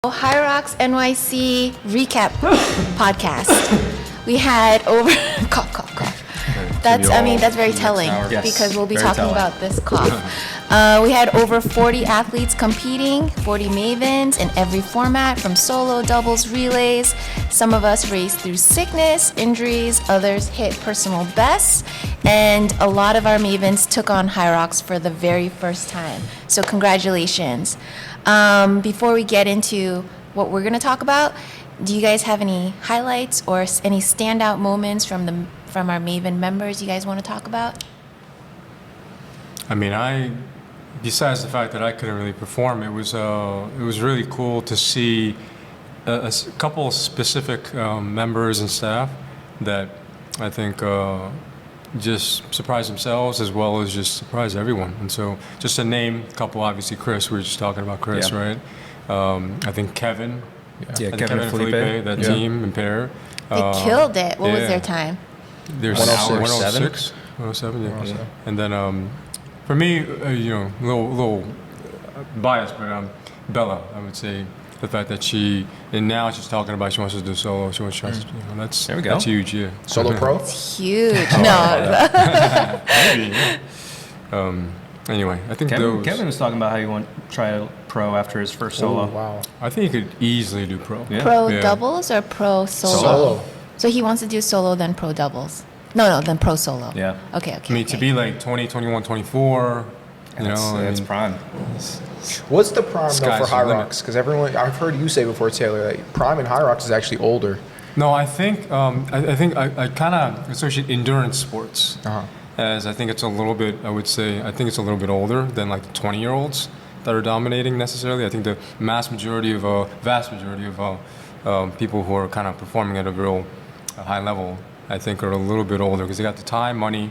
HYROX NYC recap podcast. We had over cough. That's very telling because we'll be talking about this cough. We had over 40 athletes competing, 40 Mavens in every format, from solo, doubles, relays. Some of us raced through sickness, injuries, others hit personal bests, and a lot of our Mavens took on HYROX for the very first time. So congratulations. Before we get into what we're going to talk about, do you guys have any highlights or any standout moments from our Maven members you guys want to talk about? I mean, besides the fact that I couldn't really perform, it was really cool to see a couple specific members and staff that I think just surprised themselves as well as just surprised everyone. And so just to name a couple, obviously Chris, we were just talking about Chris, right? I think Kevin. Yeah, Kevin and Felipe, that team and pair. They killed it. What was their time? There's 106, 107, yeah. And then for me, a little biased, but Bella, I would say the fact that now she's talking about she wants to do solo. She wants to try that's there we go. That's huge, yeah. Solo pro? It's huge. Maybe. Anyway, I think Kevin was talking about how you want to try pro after his first solo. Oh, wow. I think he could easily do pro. Yeah. Pro doubles or pro solo? So he wants to do solo, then pro doubles. No, then pro solo. Yeah. Okay. I mean, to be like 20, 21, 24, That's prime. What's the prime though Sky's for the limit. HYROX? Because I've heard you say before, Taylor, that prime in HYROX is actually older. No, I think I kind of associate endurance sports as I think it's a little bit. I would say I think it's a little bit older than like the 20-year-olds that are dominating necessarily. I think the vast majority of people who are kind of performing at a real high level, I think, are a little bit older because they got the time, money,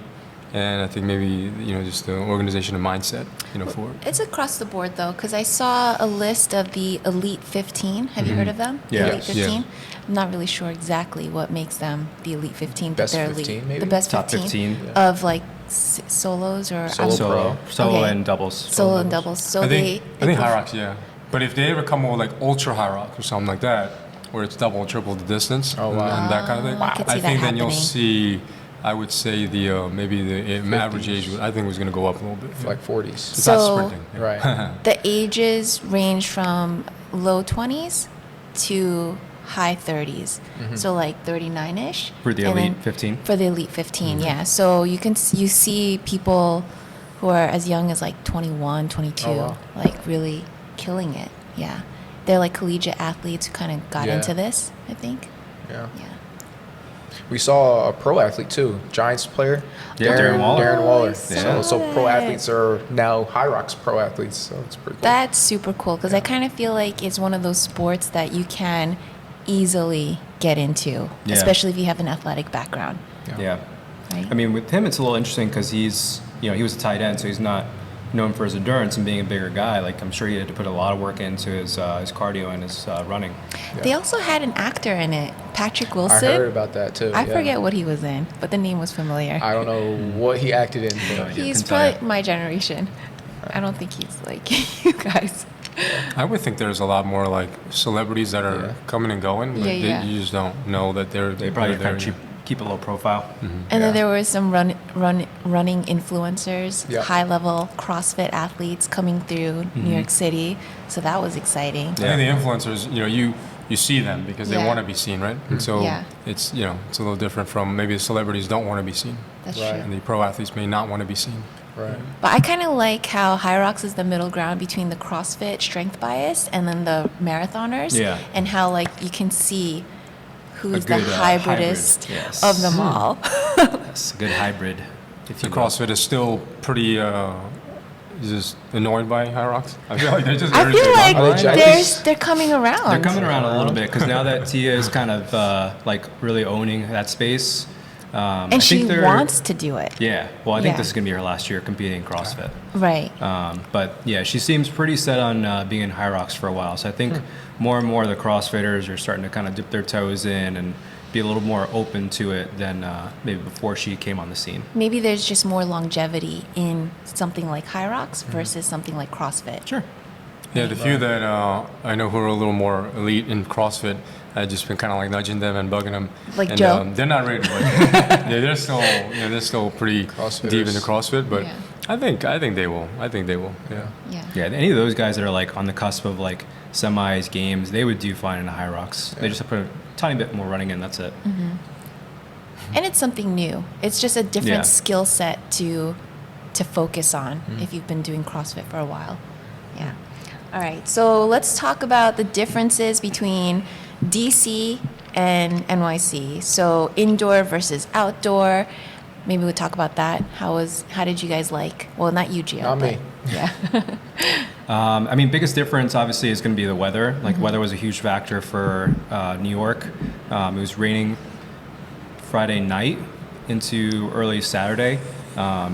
and I think maybe just the organization and mindset for it. It's across the board though, because I saw a list of the Elite 15. Have you heard of them? Yeah. Elite 15. Yeah. I'm not really sure exactly what makes them the Elite 15. Best but they're 15 elite. maybe? The best Top 15. of like solos or Solo Okay. and doubles. Solo and doubles. So I think HYROX, yeah. But if they ever come with like ultra HYROX or something like that, where it's double or triple the distance and that kind of thing, I could see I think that then you'll happening. see. I would say maybe the average age I think was going to go up a little bit. Like 40s. It's So- not sprinting. Right. The ages range from low 20s to high 30s. So like 39-ish. For the And Elite then 15? For the Elite 15, yeah. So you see people who are as young as like 21, 22, Oh, wow. like really killing it. Yeah. They're like collegiate athletes who kind of got into this, I think. Yeah. Yeah. We saw a pro athlete too, Giants player, Yeah, Darren Waller. Darren Waller. I saw So pro that. athletes are now HYROX pro athletes, so it's pretty cool. That's super cool because I kind of feel like it's one of those sports that you can easily get into, Yeah. especially if you have an athletic background, Yeah. right? I mean, with him, it's a little interesting because he was a tight end, so he's not known for his endurance and being a bigger guy. Like, I'm sure he had to put a lot of work into his cardio and his running. They also had an actor in it, Patrick I Wilson. heard about that too. I yeah. forget what he was in, but the name was familiar. I don't know what he acted in, but He's couldn't tell probably my generation. I don't think he's like you guys. I would think there's a lot more like celebrities that are coming and going, but Yeah. you just don't know that They probably they're kind of keep a low profile. And then there were some running influencers, Yeah. high-level CrossFit athletes coming through New York City. So that was exciting. I think the influencers, you see them because they Yeah. want to be seen, right? And so Yeah. it's it's a little different from maybe the celebrities don't want to be seen, That's Right. true. and the pro athletes may not want to be seen. right. But I kind of like how HYROX is the middle ground between the CrossFit strength bias and then the marathoners. Yeah. And how like you can see who's good, the hybrid, hybridest yes. of them all. That's a good hybrid. If The you will. CrossFit is still pretty just annoyed by HYROX. I feel like they're just I feel like Are they jealous? they're coming around. They're coming around a little bit because now that Tia is kind of like really owning that space. And I she think they're- wants to do it. Yeah. Well, I think Yeah. this is going to be her last year competing in CrossFit. Right. But yeah, she seems pretty set on being in HYROX for a while. So I think more and more of the CrossFitters are starting to kind of dip their toes in and be a little more open to it than maybe before she came on the scene. Maybe there's just more longevity in something like HYROX versus something like CrossFit. Sure. Yeah, the few that I know who are a little more elite in CrossFit, I've just been kind of like nudging them and bugging them. Like and, Joe? They're not ready to budge. Yeah, they're still pretty deep into CrossFit, but Yeah. I think they will. I think they will. Yeah. Yeah. Yeah, any of those guys that are like on the cusp of like semis, games, they would do fine in a HYROX. They just have to put a tiny bit more running in. That's it. And it's something new. It's just a different Yeah. skill set to focus on if you've been doing CrossFit for a while. Yeah. All right. So let's talk about the differences between DC and NYC. So indoor versus outdoor. Maybe we'll talk about that. How did you guys like? Well, not you, Gio. Not but- me. Yeah. I mean, biggest difference obviously is going to be the weather. Like weather was a huge factor for New York. It was raining Friday night into early Saturday.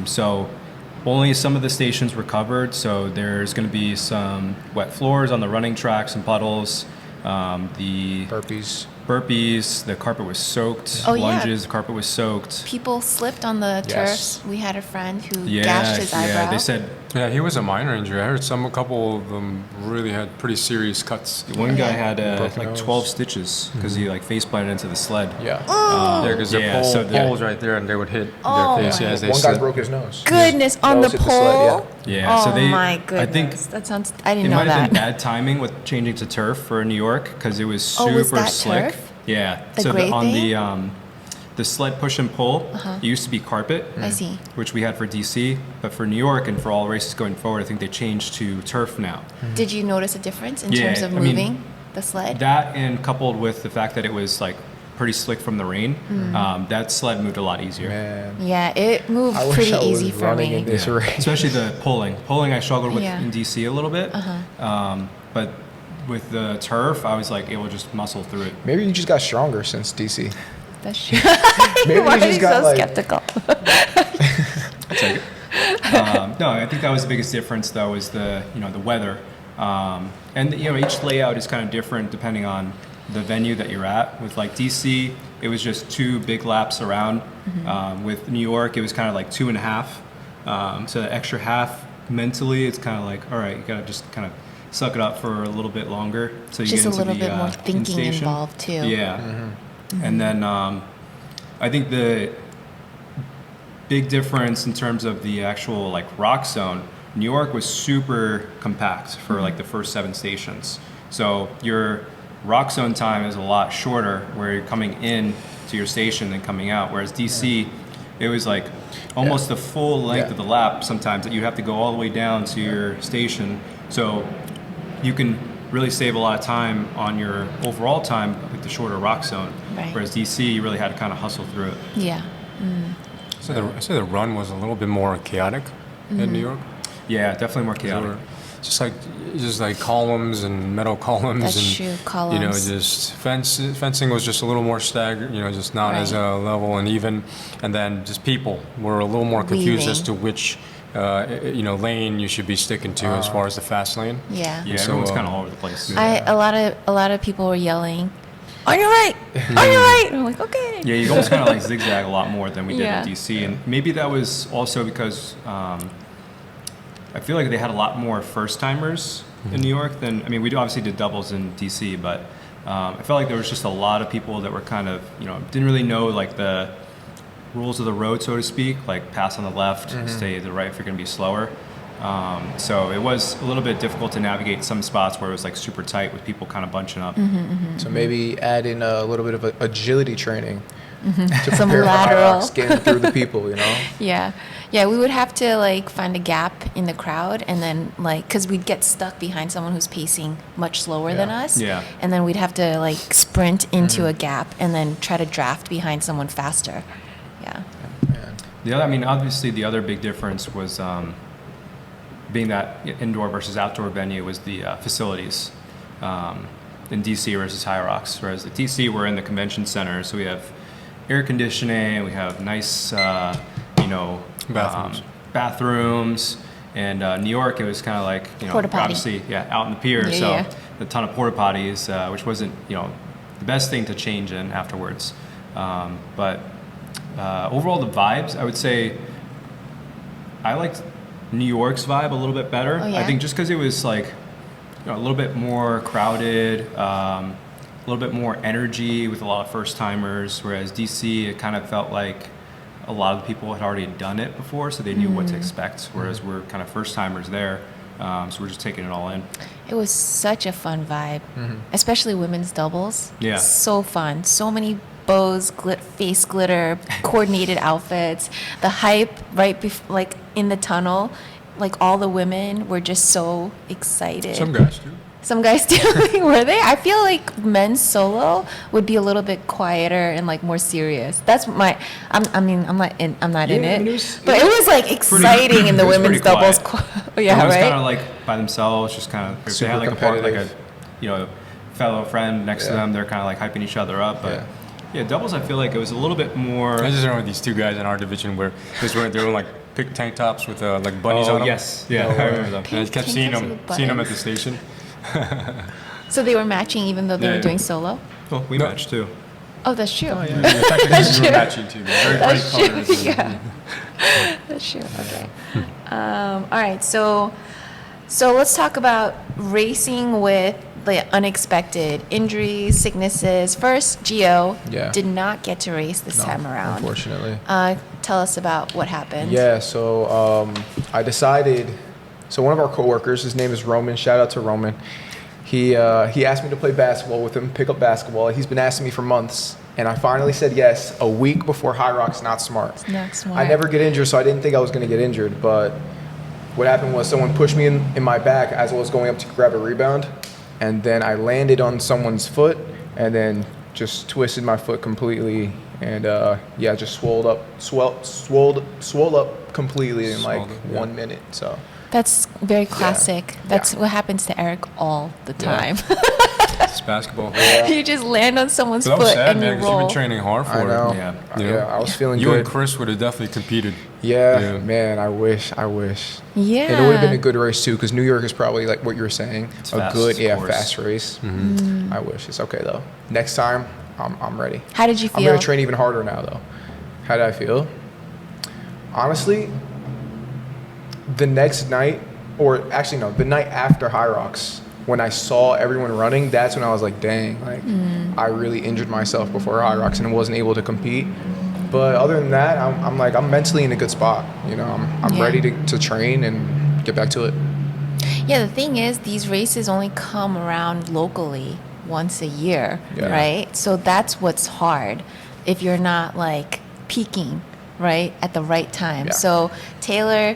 So only some of the stations were covered. So there's going to be some wet floors on the running tracks and puddles. The Burpees. the carpet was soaked. Oh, yeah. Lunges, the carpet was soaked. People slipped on the Yes. turfs. We had a friend who gashed his eyebrow. Yeah, they said Yeah, he was a minor injury. I heard a couple of them really had pretty serious cuts. one guy Yeah. had Broken like nose. 12 stitches because he like face planted into the sled. Yeah. Yeah, because the Yeah, so the- poles right there, and they would hit Oh their face my as they One guy slid. broke his nose. Goodness, on the Nose hit the sled, pole. Yeah, Oh so they. my goodness. I think that sounds. I it didn't know might have that. been bad timing with changing to turf for New York because it was Oh, super was that slick. turf? Yeah. The so gray on thing? the sled push and pull, it used to be carpet. I see. Which we had for DC, but for New York and for all races going forward, I think they changed to turf now. Did you notice a difference in Yeah, terms of I mean, moving the sled? That and coupled with the fact that it was like pretty slick from the rain, that sled moved a lot easier. Man. Yeah, it moved I wish pretty I was easy for running me. in this race. Especially the pulling. Pulling I struggled with Yeah. in DC a little bit, but with the turf, I was like able to just muscle through it. Maybe you just got stronger since DC. That's true. Maybe Why you are you just got so like. skeptical? I'll take it. No, I think that was the biggest difference though, was the weather, and each layout is kind of different depending on the venue that you're at. With like DC, it was just 2 big laps around. With New York, it was kind of like 2.5. So the extra half mentally, it's kind of like, all right, you gotta just kind of suck it up for a little bit longer. So you Just get a into little the, bit more thinking in-station. involved too. Yeah. And then I think the big difference in terms of the actual like rock zone, New York was super compact for like the first 7 stations. So your rock zone time is a lot shorter where you're coming in to your station than coming out. Whereas DC, it was like almost the full length of the lap sometimes that you have to go all the way down to your station. So you can really save a lot of time on your overall time with the shorter rock zone. Right. Whereas DC, you really had to kind of hustle through it. Yeah. I say the run was a little bit more chaotic in New York. Yeah, definitely more chaotic. Just like columns and metal columns That's and true, columns. just fencing was just a little more staggered, just not as Right. level and even, and then just people were a little more confused as to Weaving. which lane you should be sticking to as far as the fast lane. Yeah. Yeah, So, everyone's kind of all over the place. A lot of people were yelling, "On your right, on your right." And I'm like, okay. Yeah, you almost kind of like zigzag a lot more than we did Yeah. in DC, and maybe that was also because I feel like they had a lot more first timers in New York than we obviously did doubles in DC, but I felt like there was just a lot of people that were kind of didn't really know like the rules of the road, so to speak, like pass on the left, stay to the right if you're going to be slower. So it was a little bit difficult to navigate some spots where it was like super tight with people kind of bunching up. So maybe add in a little bit of agility training to Some prepare for lateral. HYROX, getting through the people, Yeah. Yeah, we would have to like find a gap in the crowd and then cuz we'd get stuck behind someone who's pacing much slower than Yeah. us. Yeah. And then we'd have to like sprint into a gap and then try to draft behind someone faster. Yeah. The other, obviously the other big difference was being that indoor versus outdoor venue was the facilities in DC versus HYROX. Whereas the DC, we're in the convention center, so we have air conditioning, we have nice, Bathrooms. bathrooms. And New York, it was kind of like, Porta potty. obviously, out in the pier, Yeah, so yeah. a ton of porta potties, which wasn't, the best thing to change in afterwards. But overall, the vibes, I would say, I liked New York's vibe a little bit better. Oh, yeah? I think just because it was like a little bit more crowded, a little bit more energy with a lot of first timers. Whereas DC, it kind of felt like a lot of the people had already done it before, so they knew what to expect. Whereas we're kind of first timers there, so we're just taking it all in. It was such a fun vibe, especially women's doubles. Yeah. So fun. So many bows, face glitter, coordinated outfits. The hype right like in the tunnel, like all the women were just so excited. Some guys do. Some guys do. Were they? I feel like men's solo would be a little bit quieter and like more serious. That's my. I'm not in it. But it was like exciting in the women's doubles. Yeah, everyone's right. kind of like by themselves, just kind of. If they had like a fellow friend next to them, they're kind of like hyping each other up. But yeah, doubles, I feel like it was a little bit more. I just remember these two guys in our division where they were like pink tank tops with like bunnies on them. Yes, yeah, I remember them. And I kept seeing them at the station. So they were matching even though they were doing solo? Well, we matched too. Oh, that's true. That's true. Matching too. Very bright colors. Yeah. That's true. Okay. All right. So let's talk about racing with the unexpected injuries, sicknesses. First, Gio did not get to race this time around. Unfortunately. Tell us about what happened. Yeah. So I decided. So one of our coworkers, his name is Roman. Shout out to Roman. He asked me to play basketball with him, pick up basketball. He's been asking me for months, and I finally said yes a week before HYROX. Not smart. It's not smart. I never get injured, so I didn't think I was going to get injured. But what happened was someone pushed me in my back as I was going up to grab a rebound, and then I landed on someone's foot, and then just twisted my foot completely, and just swelled up completely in like 1 minute. So. That's very classic. That's what happens to Eric all the time. It's basketball. You just land on someone's foot sad, and man, you 'cause roll. You've been training hard for I know. it. Yeah, I was feeling you good. You and Chris would have definitely competed. Yeah, man, I wish. Yeah. And it would have been a good race too, because New York is probably like what you were saying, It's a fast, good, of course. fast race. I wish. It's okay though. Next time, I'm ready. How did you feel? I'm gonna train even harder now though. How did I feel? Honestly, the next night, or actually no, the night after HYROX, when I saw everyone running, that's when I was like, dang, like I really injured myself before HYROX and wasn't able to compete. But other than that, I'm mentally in a good spot. You know, I'm ready to train and get back to it. Yeah, the thing is, these races only come around locally once a year, right? So that's what's hard if you're not like peaking, right, at the right time. Yeah. So Taylor,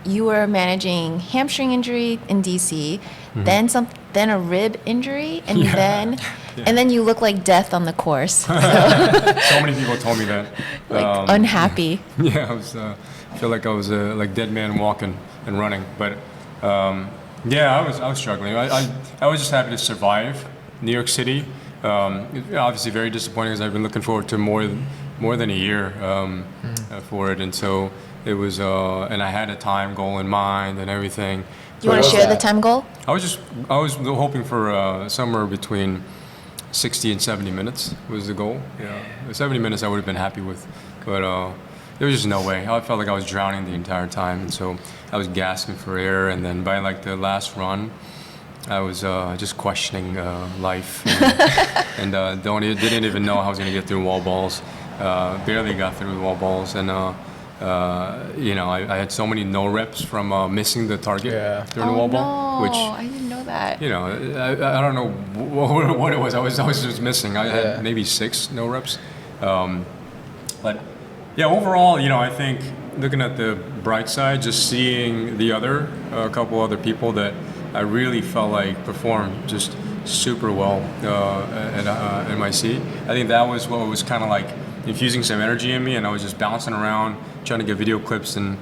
you were managing hamstring injury in DC, then a rib injury, and then you look like death on the course. So many people told me that. Like unhappy. Yeah, I feel like I was a like dead man walking and running. But I was struggling. I was just happy to survive New York City. Obviously very disappointing because I've been looking forward to more than a year for it, and so. It was, and I had a time goal in mind and everything. You want to share the time goal? I was hoping for somewhere between 60 and 70 minutes was the goal. Yeah, 70 minutes I would have been happy with, but there was just no way. I felt like I was drowning the entire time, and so I was gasping for air. And then by like the last run, I was just questioning life, and didn't even know how I was going to get through wall balls. Barely got through wall balls, and. I had so many no reps from missing the target during the wall ball, which I didn't know that. I don't know what it was. I was just missing. I had maybe 6 no reps, but overall, I think looking at the bright side, just seeing the a couple other people that I really felt like performed just super well at NYC. I think that was what was kind of like infusing some energy in me, and I was just bouncing around trying to get video clips and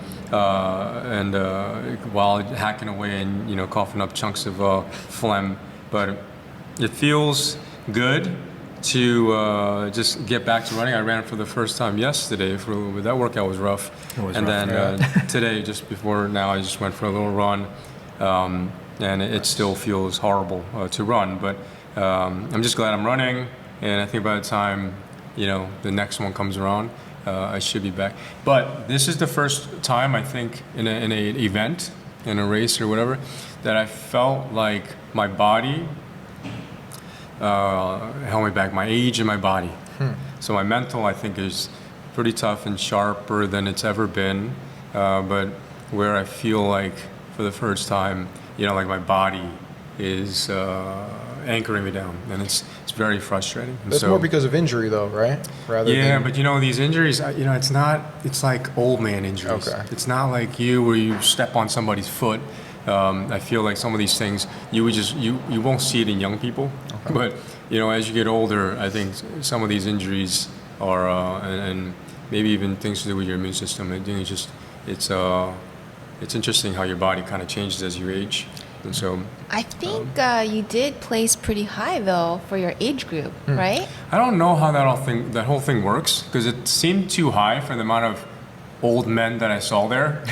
while hacking away and coughing up chunks of phlegm. But it feels good to just get back to running. I ran for the first time yesterday for a little bit. That workout was rough. Today, just before now, I just went for a little run, and it still feels horrible to run. But I'm just glad I'm running, and I think by the time the next one comes around, I should be back. But this is the first time I think in an event, in a race or whatever, that I felt like my body held me back, my age and my body. So my mental, I think, is pretty tough and sharper than it's ever been. But where I feel like for the first time, like my body is anchoring me down, and it's very frustrating. And That's more because of injury, though, right? But these injuries, it's like old man injuries. Okay. It's not like you where you step on somebody's foot. I feel like some of these things you won't see it in young people, but as you get older, I think some of these injuries are and maybe even things to do with your immune system. I think it's interesting how your body kind of changes as you age, and so. I think you did place pretty high though for your age group, right? I don't know how that whole thing works, because it seemed too high for the amount of old men that I saw there.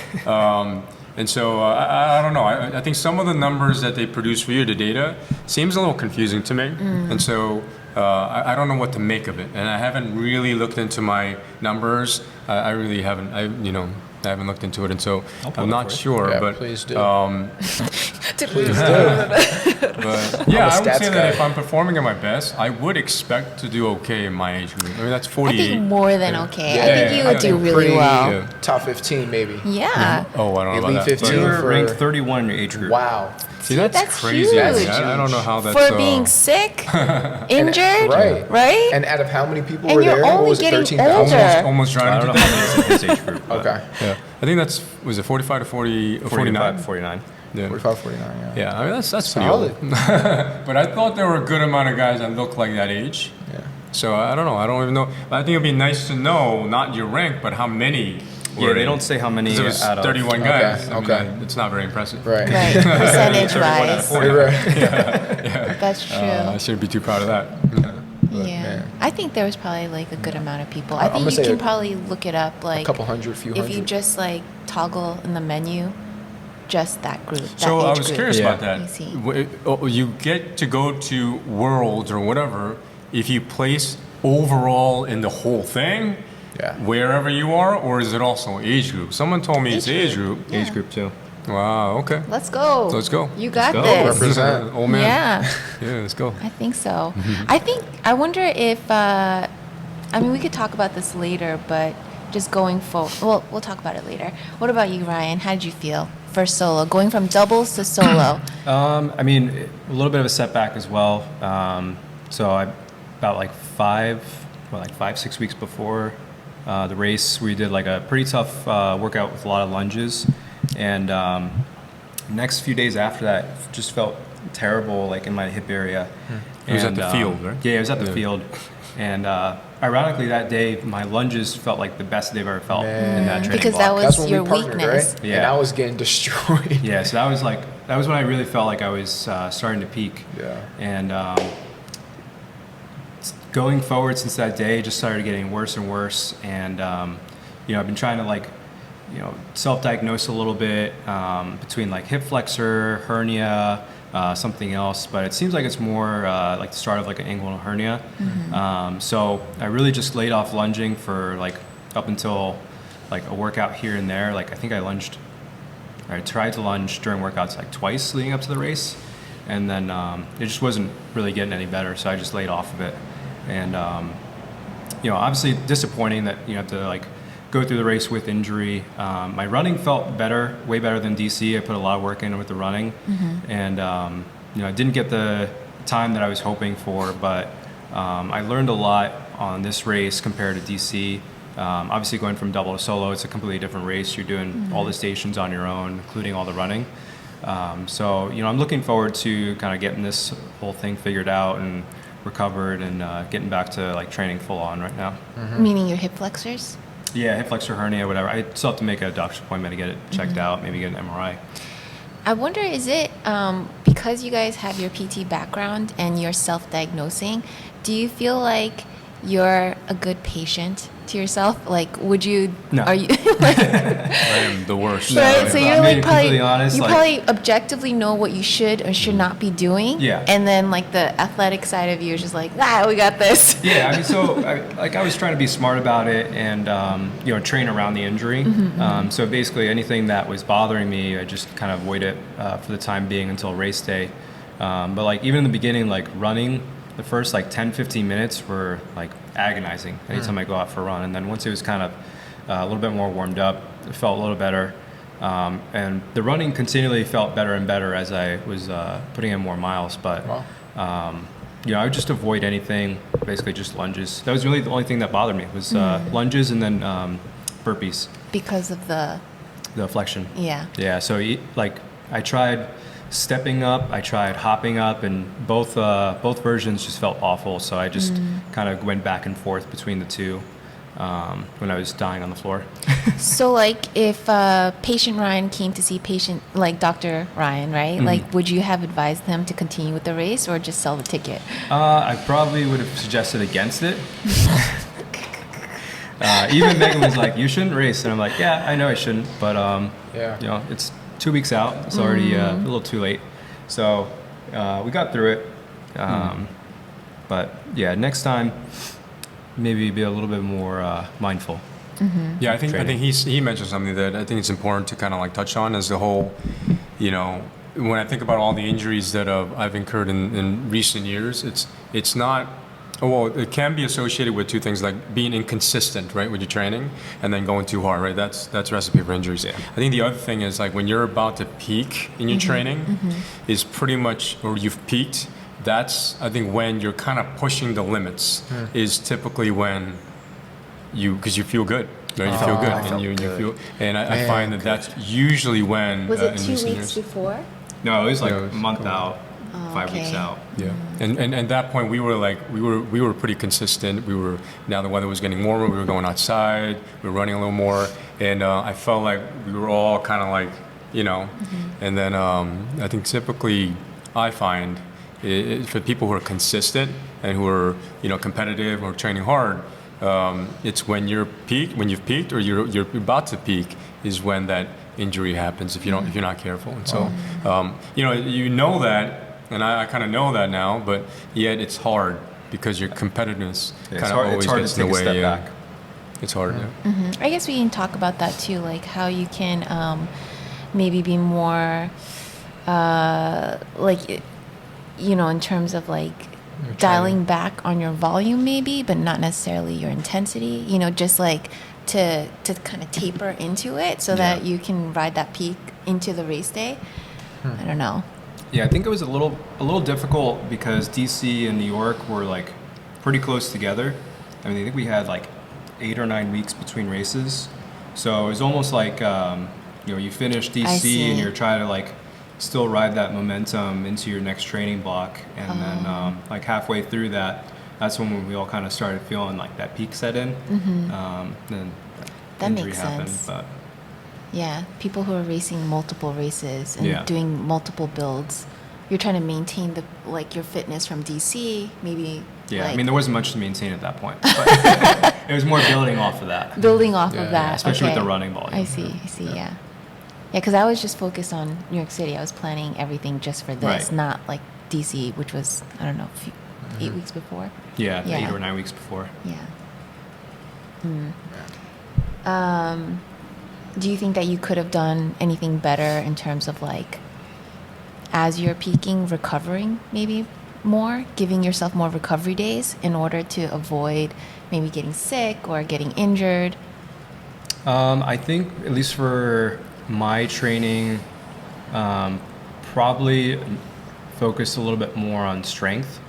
And so I don't know. I think some of the numbers that they produce for you, the data, seems a little confusing to me. And so I don't know what to make of it. And I haven't really looked into my numbers. I really haven't. I haven't looked into it, and so I'm not sure. Yeah, but please do. Please do. But yeah, I would stats say guy. that if I'm performing at my best, I would expect to do okay in my age group. I mean, that's I 48. think more than okay. Yeah, I think you would do really pretty well. Yeah. Top 15, maybe. Yeah. Oh, I don't know Elite about that. 15. You were for- ranked 31 in your age group. Wow. See, that's crazy. huge. I mean, I don't know how that's For being sick, injured, Right. And And out of how many people And were you're there? What only was it, getting 13,000? older. almost I trying don't to know how many is in this age group. but Okay. Yeah, I think was it 45 to 40 or 49? 49. Yeah. 45, 49, yeah. Yeah, I mean that's pretty Solid. old. But I thought there were a good amount of guys that looked like that age. Yeah. So I don't know. I don't even know. I think it'd be nice to know not your rank, but how many. Yeah, they don't say how many 'Cause it was out of 31 guys. I mean, okay. it's not very impressive. Right. right, percentage wise. Right. That's true. I shouldn't be too proud of that. Yeah. man. I think there was probably like a good amount of people. I'm I gonna think you say can probably look it up like A couple hundred, few if you hundred. just like toggle in the menu, just that group. That So I age was group. curious Yeah. about that. I see. You get to go to Worlds or whatever if you place overall in the whole thing, Yeah. wherever you are, or is it also age group? Someone told me it's age group. Yeah. Age group too. Wow. Okay. Let's go. Let's go. You got go. this. Represent. Old man. Yeah. Yeah. Let's go. I think so. I wonder if, we could talk about this later, but just going forward, well, we'll talk about it later. What about you, Ryan? How did you feel for solo, going from doubles to solo? A little bit of a setback as well. So I about like 6 weeks before the race, we did like a pretty tough workout with a lot of lunges, and next few days after that, just felt terrible, like in my hip area. It was at the field, right? Yeah, it was at the Yeah. field, and ironically that day, my lunges felt like the best they've ever felt in that training Because block. that was That's when your we partnered, weakness. right? Yeah. And I was getting destroyed. Yeah, so that was when I really felt like I was starting to peak. Yeah. And going forward since that day, it just started getting worse and worse. And I've been trying to self-diagnose a little bit between like hip flexor, hernia, something else. But it seems like it's more like the start of like an inguinal hernia. So I really just laid off lunging for like up until like a workout here and there. Like I think I tried to lunge during workouts like twice leading up to the race, and then it just wasn't really getting any better, so I just laid off of it. And obviously disappointing that you have to like go through the race with injury. My running felt better, way better than DC. I put a lot of work in with the running, and I didn't get the time that I was hoping for, but I learned a lot on this race compared to DC. Obviously going from double to solo, it's a completely different race. You're doing all the stations on your own, including all the running. So I'm looking forward to kind of getting this whole thing figured out and recovered and getting back to like training full on right now. Meaning your hip flexors? Yeah, hip flexor hernia, whatever. I still have to make a doctor's appointment to get it checked out, maybe get an MRI. I wonder, is it because you guys have your PT background and you're self-diagnosing, do you feel like you're a good patient to yourself? Like, would you? No. Are you? I am the worst. Right, so you're I like mean, probably completely honest, you like- probably objectively know what you should or should not be doing. Yeah. And then like the athletic side of you is just like, we got this. Yeah, I mean, so I was trying to be smart about it and train around the injury. So basically, anything that was bothering me, I just kind of avoid it for the time being until race day. But like even in the beginning, like running, the first like 10-15 minutes were like agonizing anytime I go out for a run, and then once it was kind of a little bit more warmed up, it felt a little better. And the running continually felt better and better as I was putting in more miles. But I would just avoid anything, basically just lunges. That was really the only thing that bothered me was lunges and then burpees. Because of the flexion. Yeah. Yeah. So like I tried stepping up, I tried hopping up, and both versions just felt awful. So I just kind of went back and forth between the two when I was dying on the floor. So like if patient Ryan came to see patient like Dr. Ryan, right? Like would you have advised him to continue with the race or just sell the ticket? I probably would have suggested against it. Even Megan was like, "You shouldn't race," and I'm like, "Yeah, I know I shouldn't, but it's 2 weeks out. It's already a little too late." So we got through it. But yeah, next time maybe be a little bit more mindful. Yeah, I think he mentioned something that I think it's important to kind of like touch on, is the whole, when I think about all the injuries that I've incurred in recent years, it's not. Well, it can be associated with two things, like being inconsistent, right, with your training, and then going too hard, right? That's a recipe for injuries. Yeah. I think the other thing is like when you're about to peak in your training, is pretty much, or you've peaked. That's, I think, when you're kind of pushing the limits. Is typically when because you feel good. Right? You feel good, and you feel, and I find that's usually when. Was it in 2 recent weeks years. before? No, it was like a month out, 5 weeks out. Yeah, and at that point we were pretty consistent. Now the weather was getting warmer. We were going outside. We were running a little more, and I felt like we were all kind of like, And then I think typically I find for people who are consistent and who are competitive or training hard, it's when you've peaked or you're about to peak is when that injury happens if you're not careful. And so that. And I kind of know that now, but yet it's hard because your competitiveness kind of always gets in the way. Step back. It's hard. Yeah. I guess we can talk about that too, like how you can maybe be more, in terms of like dialing back on your volume, maybe, but not necessarily your intensity. Just like to kind of taper into it so that you can ride that peak into the race day. I don't know. Yeah, I think it was a little difficult because DC and New York were like pretty close together. I mean, I think we had like 8 or 9 weeks between races, so it was almost like you finish DC and you're trying to like still ride that momentum into your next training block, and then like halfway through that's when we all kind of started feeling like that peak set in. Then that injury makes happened, sense. but. Yeah, people who are racing multiple races and doing multiple builds, you're trying to maintain your fitness from DC, maybe. Yeah, I mean there wasn't much to maintain at that point, but it was more building off of that. Building off of that, especially with the running volume. I see, yeah. Yeah, because I was just focused on New York City. I was planning everything just for this, not like DC, which was, I don't know, 8 weeks before. Yeah, 8 or 9 weeks before. Yeah. Do you think that you could have done anything better in terms of like, as you're peaking, recovering maybe more, giving yourself more recovery days in order to avoid maybe getting sick or getting injured? I think at least for my training, probably focus a little bit more on strength.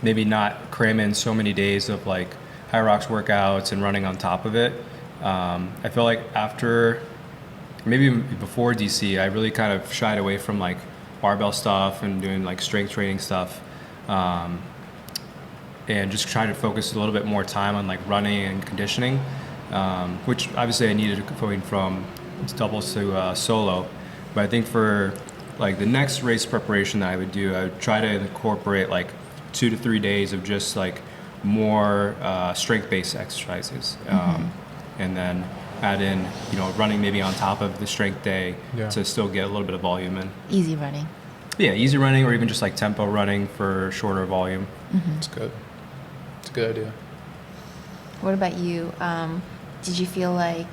Maybe not cram in so many days of like HYROX workouts and running on top of it. I feel like after, maybe before DC, I really kind of shied away from like barbell stuff and doing like strength training stuff, and just trying to focus a little bit more time on like running and conditioning, which obviously I needed going from doubles to solo. But I think for like the next race preparation that I would do, I would try to incorporate like 2 to 3 days of just like more strength-based exercises, and then add in, running maybe on top of the strength day to still get a little bit of volume in. Easy running. Yeah, easy running, or even just like tempo running for shorter volume. It's good. It's a good idea. What about you? Did you feel like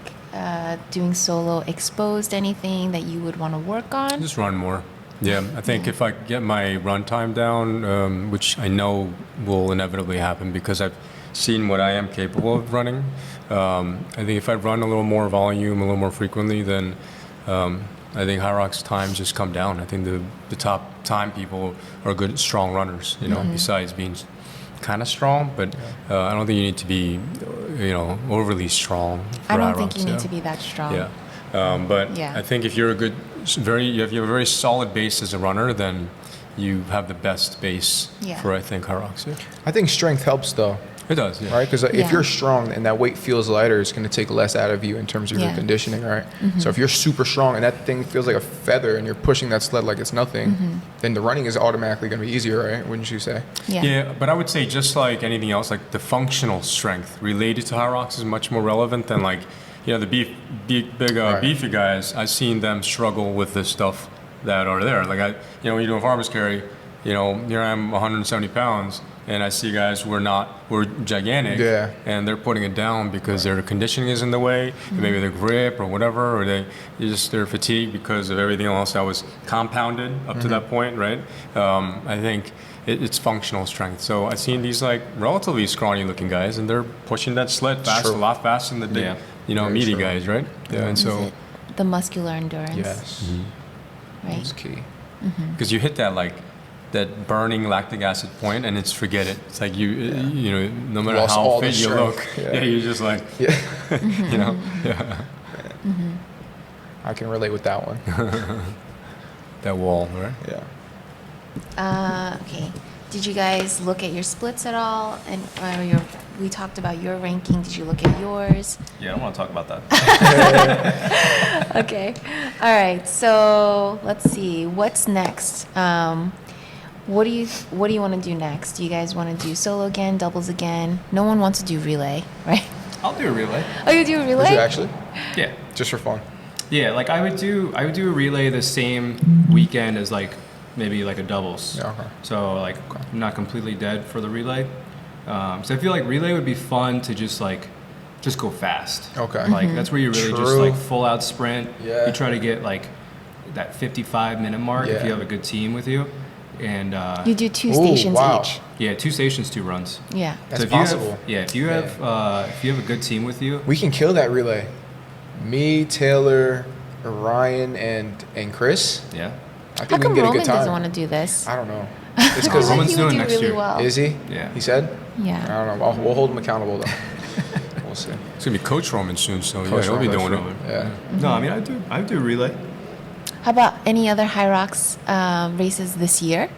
doing solo exposed anything that you would want to work on? Just run more. Yeah, I think if I get my run time down, which I know will inevitably happen because I've seen what I am capable of running, I think if I run a little more volume, a little more frequently, then I think HYROX times just come down. I think the top time people are good, strong runners, besides being kind of strong, but I don't think you need to be, overly strong for I don't HYROX, think you need to be that strong. Yeah. I think if you're if you have a very solid base as a runner, then you have the best base for, I think, HYROX. Yeah. I think strength helps though. It does, yeah. Right? Because if you're strong and that weight feels lighter, it's going to take less out of you in terms of your conditioning, right? So if you're super strong and that thing feels like a feather and you're pushing that sled like it's nothing, then the running is automatically going to be easier, right? Wouldn't you say? Yeah, but I would say just like anything else, like the functional strength related to HYROX is much more relevant than like, the big beefy guys. I've seen them struggle with the stuff that are there. Like when you're doing farmer's carry, here I am 170 pounds. And I see guys who are gigantic, and they're putting it down because their conditioning is in the way, maybe their grip or whatever, or they're fatigued because of everything else that was compounded up to that point, right? I think it's functional strength. So I've seen these like relatively scrawny-looking guys, and they're pushing that sled a lot faster than the big, meaty guys, right? Yeah, and so the muscular endurance. Yes, right. That's key. Because you hit that burning lactic acid point, and forget it. It's like no matter Lost how all fit the you strength. look, you're just like, I can relate with that one. That wall, right? Yeah. Okay. Did you guys look at your splits at all? And we talked about your ranking. Did you look at yours? Yeah, I don't want to talk about that. Okay. All right. So let's see. What's next? What do you want to do next? Do you guys want to do solo again, doubles again? No one wants to do relay, right? I'll do a relay. Oh, you do a relay? Would you actually? Yeah. Just for fun. Yeah, like I would do a relay the same weekend as like maybe like a doubles. Yeah, okay. So like I'm not completely dead for the relay. So I feel like relay would be fun to just go fast. Okay. Like that's where you really just like full out sprint. Yeah. You try to get like that 55-minute mark if you have a good team with you. And you do 2 stations each. Yeah, 2 stations, 2 runs. Yeah. That's possible. If you have a good team with you, We can kill that relay. Me, Taylor, Ryan, and Chris. yeah. I How think we come can get a Roman good time. doesn't want to do this? I don't know. It's because He Roman's would doing do next really year. well. is he? Yeah. He said. Yeah. I don't know. We'll hold him accountable though. We'll see. It's gonna be Coach Roman soon, so Coach he'll be Roman. doing Roman. it. Yeah. No, I mean I do relay. How about any other HYROX races this year?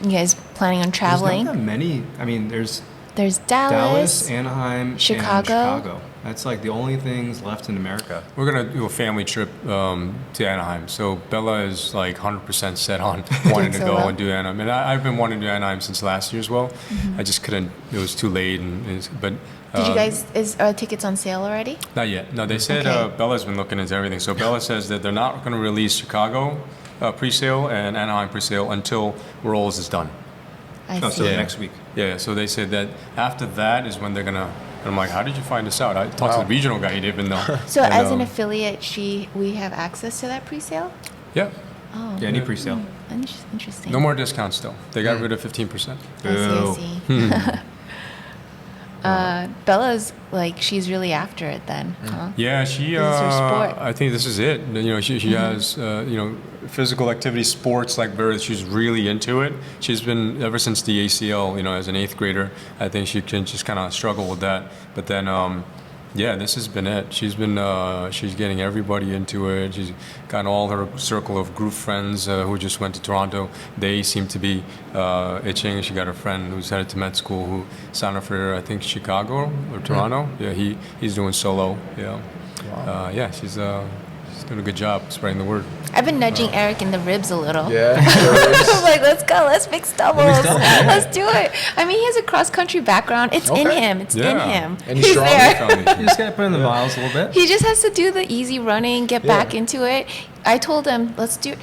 You guys planning on traveling? There's not that many. I mean, there's There's Dallas, Anaheim, Chicago. and Chicago. That's like the only things left in America. We're gonna do a family trip to Anaheim. So Bella is like 100% set on wanting to go solo? and do Anaheim, and I've been wanting to do Anaheim since last year as well. I just couldn't. It was too late, but. Did you guys, are tickets on sale already? Not yet. No, they said Okay. Bella's been looking into everything. So Bella says that they're not going to release Chicago pre-sale and Anaheim pre-sale until Rolls is done. I Oh, see. so Yeah. next week. Yeah, so they said that after that is when they're going to... And I'm like, how did you find this out? I talked to the regional guy, he didn't even know. So And, as an affiliate, we have access to that pre-sale? Yeah, Oh. Yeah, any pre-sale. Interesting. no more discounts still. They got rid of 15%. I see. Bella's like, she's really after it then, huh? Yeah, she. This is her sport. I think this is it. She has physical activity, sports like very. She's really into it. She's been ever since the ACL. As an 8th grader, I think she can just kind of struggle with that. But then, this has been it. She's getting everybody into it. She's gotten all her circle of group friends who just went to Toronto. They seem to be itching. She got a friend who's headed to med school who signed up for, I think, Chicago or Toronto. Yeah, he's doing solo. Yeah. Wow. She's doing a good job spreading the word. I've been nudging Eric in the ribs a little. Yeah. I'm like, let's go, let's mix doubles. yeah. Let's do it. I mean, he has a cross-country background. It's in Okay. him. It's in Yeah. him. And he's strong. there. You just gotta put in the miles a little bit. He just has to do the easy running, get back Yeah. into it. I told him,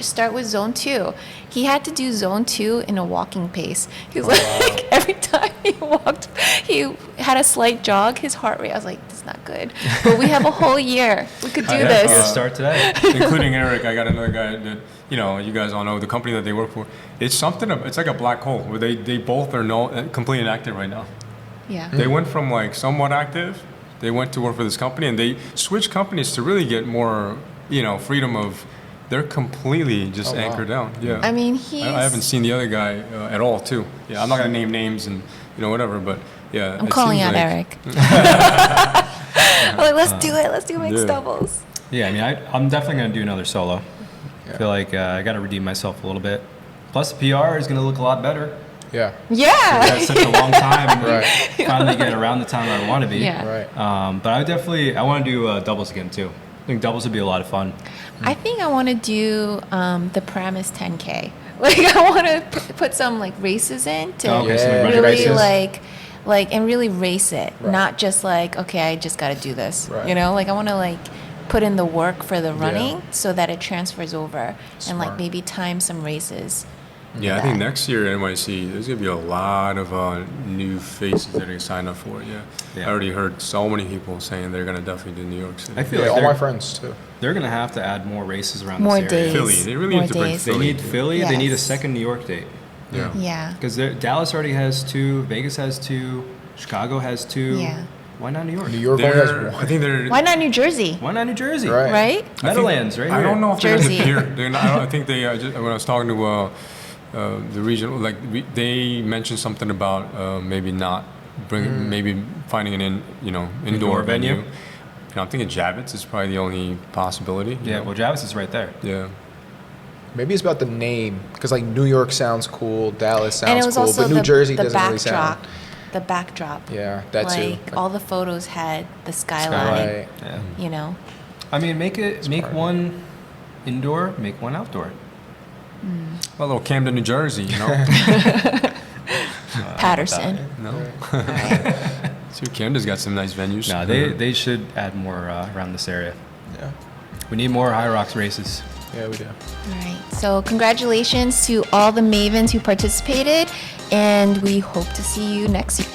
start with zone 2. He had to do zone 2 in a walking pace. He was like, every time he walked, he had a slight jog, his heart rate. I was like, this is not good. But we have a whole year. We could do Yeah, this. let's start today. Including Eric, I got another guy that, you guys all know the company that they work for. It's it's like a black hole where they both are completely inactive right now. Yeah. They went from like somewhat active, they went to work for this company, and they switched companies to really get more, freedom of. They're completely just Oh, wow. anchored down. Yeah. I mean, I haven't seen the other guy at all, too. Yeah, I'm not gonna name names and whatever, but yeah. I'm it calling seems out like- Eric. I'm like, let's do it. Let's do mixed Yeah. doubles. Yeah, I mean, I'm definitely going to do another solo. Yeah. I feel like I got to redeem myself a little bit. Plus, the PR is going to look a lot better. Yeah. Yeah. That's such a long time. Right. Finally get around the time I want to be. Yeah. Right. But I want to do doubles again, too. I think doubles would be a lot of fun. I think I want to do the Paramus 10K. Like, I want to put some like races in to Okay, so like really races. like and really race it, Right. not just like, okay, I just got to do this. Right. Like I want to like put in the work for the running Yeah. so that it transfers over and like Smart. maybe time some races. Yeah, I for think that. next year at NYC, there's gonna be a lot of new faces that are gonna sign up for it. Yeah. Yeah. I already heard so many people saying they're gonna definitely do New York City. I feel Yeah, like all my they're, friends too. they're going to have to add more races around More this area. days. Philly, they really More need to bring days. They Philly. need Philly. They need a Yes. second New York date. Yeah. Yeah. Because Dallas already has 2, Vegas has 2, Chicago has 2. Yeah. Why not New York? New York only has They're, one. I think they're. Why not New Jersey? Why not New Jersey? Right. Right? I think- Meadowlands, right I here. don't know if Jersey. they're gonna appear. I think they. When I was talking to the regional, they mentioned something about maybe not bringing, maybe finding an indoor Indoor venue. venue. I'm thinking Javits is probably the only possibility. Yeah, well, Javis is right there. Yeah. Maybe it's about the name, because like New York sounds cool, Dallas And it sounds was cool, also but New the Jersey the doesn't really backdrop. sound. The backdrop. Yeah, that too. Like all the photos had the skyline. Right. Yeah. I mean, make Smart. one indoor, make one outdoor. Well, little Camden, New Jersey. Patterson. No. See, Camden's got some nice venues. No, they should add more around this area. Yeah. We need more HYROX races. Yeah, we do. All right. So congratulations to all the Mavens who participated, and we hope to see you next year.